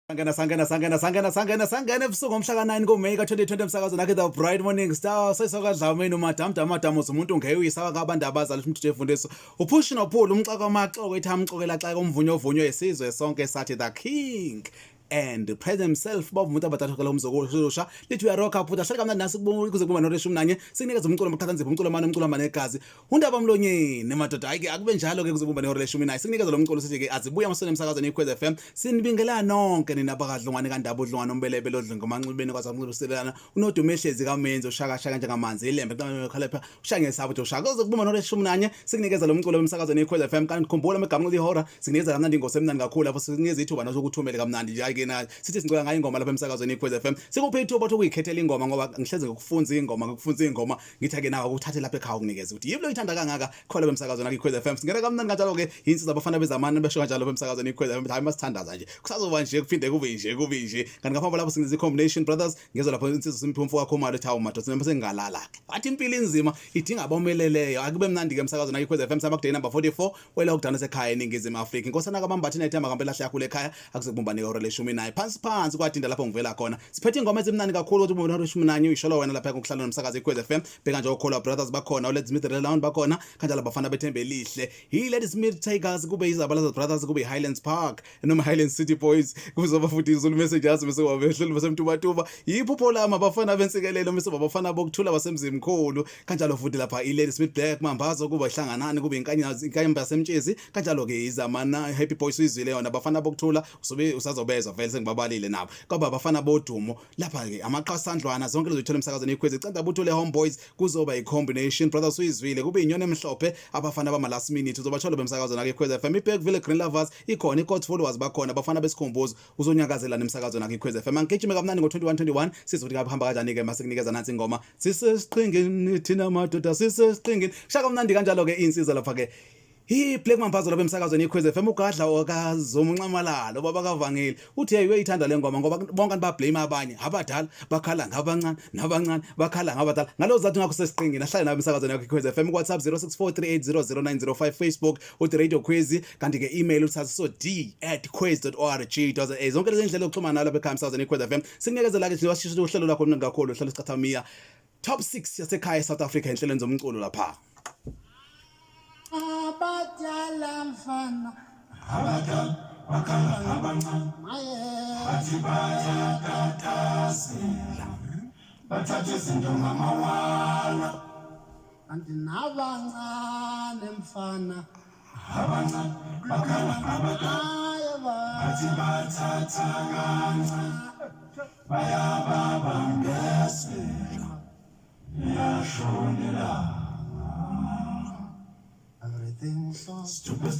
Sangena ebusuku ngomhla ka9 kuMeyi ka2020 emsakazweni akhe The Bright Morning Star sesokadlameni umadamdama umuntu ungeyuyisa abantu abazali umuntu efundisa uphush nophula umxaka wamaxoko ethi amxokela xa komvunyo yesizwe sonke sathi the king and the president himself bavumuntu abathathu kala umzokusha lithi uyaroka phutha hlala kamnandi nasi kuze kuba noreshu mnanye sikunikeza umculo maqhathanzipho umculo mane egazi undaba mlonyeni madoda ayike akube njalo ke kuzobuba noreshu mina sikunikeza lo mculo sithi ke azibuye amasonto emsakazweni iKhwezi FM sinibingelela nonke nina bakadlungwane kandaba udlungwane umbelebe lodlungu ngamanxibeni kwazakunxibiselana unodumehlezi kamenzi ushaka njengamanzi ilembe khalepha ushangesabo uthi ushaka kuzokuba noreshu mnanye sikunikeza lo mculo emsakazweni iKhwezi FM kanti khumbula megamnqo lihora sikunikeza kamnandi ingosi emnandi kakhulu lapho sikunikeza ithuba nokuthumela kamnandi sithi sicela ngayo ingoma lapha emsakazweni iKhwezi FM sikuphe ithuba ukuyikhethela ingoma ngoba ngihleze ngokufunza ingoma ngithi ke nawe ukuthathe lapha ekhaya ukunikeza ukuthi yiblo ithanda kangaka khona lapha emsakazweni iKhwezi FM singena kamnandi kanjalo ke insizwa abafana bezamani besho kanjalo lapha emsakazweni iKhwezi FM hayi masithandaza nje kusazoba nje kuphinde kube nje kanti ngaphambi lapho singize combination brothers ngezwe lapho insizwa simphi umfoko wakho mali ethi madoda sima sengalala ke athi impilo inzima idinga abomeleleyo akube mnandi ke emsakazweni iKhwezi FM samakday number 44 wela ukudana sekhaya eningizimu Afrika inkosana kamambathi nethemba kampela hlahle yakho lekhaya akusekubumbaneka orelation naye phansi kwadinda lapho ngivela khona siphethe ingoma ezimnandi kakhulu ukuthi ubone uRishmu nanye uyisholo wena lapha ngokuhlala nomsakazi iKhwezi FM beka nje ukholwa brothers bakhona uLed Smith Round bakhona kanjalo abafana bethembe elihle Led Smith Tigers kube izabalaza brothers kube Highlands Park noma Highlands City Boys kuzoba futhi izulu messages bese wabehlula basemtubatuba yiphupho lama abafana bensikelelo bese abafana bokuthula basemzimkhulu kanjalo futhi lapha Led Smith Black mambazo kuba ihlanganani kube inkanyamba yasemtshezi kanjalo ke izamana Happy Boys uyizwile yona abafana bokuthula usazobezwa vele sengibabalile nabo kwaba abafana bodumo lapha ke amaqhasandlwana zonke lezithola emsakazweni iKhwezi icanda buthule homeboys kuzoba icombination brothers uyizwile kube inyoni emhlophe abafana bama last minute uzobathola bemsakazweni iKhwezi FM iBackville Green Lovers ikhona iCourt Followers bakhona abafana besikhumbuzo uzonyakazela nemsakazweni iKhwezi FM angigijime kamnandi ngo2121 sizothi ngahamba kanjani ke masikunikeza nansi ingoma sisesiqhingini thina madoda sisesiqhingini shaka mnandi kanjalo ke insizwa lapha ke Black Mambazo lapha emsakazweni iKhwezi FM ugadla okazomuncamalalo baba kavangeli uthi hey uyayithanda le ngoma ngoba bonke ba blame abanye abadala bakhala ngabancane nabancane bakhala ngabadala ngalo zathi ngakho sesiqingini ahlale nabe emsakazweni iKhwezi FM WhatsApp 0643800905 Facebook uthi Radio Khwezi kanti ke email uthatha so d@khwezi.org.za zonke lezi ndlela zokuxhumana lapha ekhaya emsakazweni iKhwezi FM sinikezela ke siwashisha uhlelo lakho mnandi kakhulu uhlelo Isicathamiya top 6 yasekhaya South Africa enhlelweni zomculo lapha abadala mfana abadala bakhala abancane bathi bayatatazela bathathe izinto ngamawala kanti nabancane mfana abancane bakhala abadala bathi bathatha kancane bayababambezela yashonela everything so stupid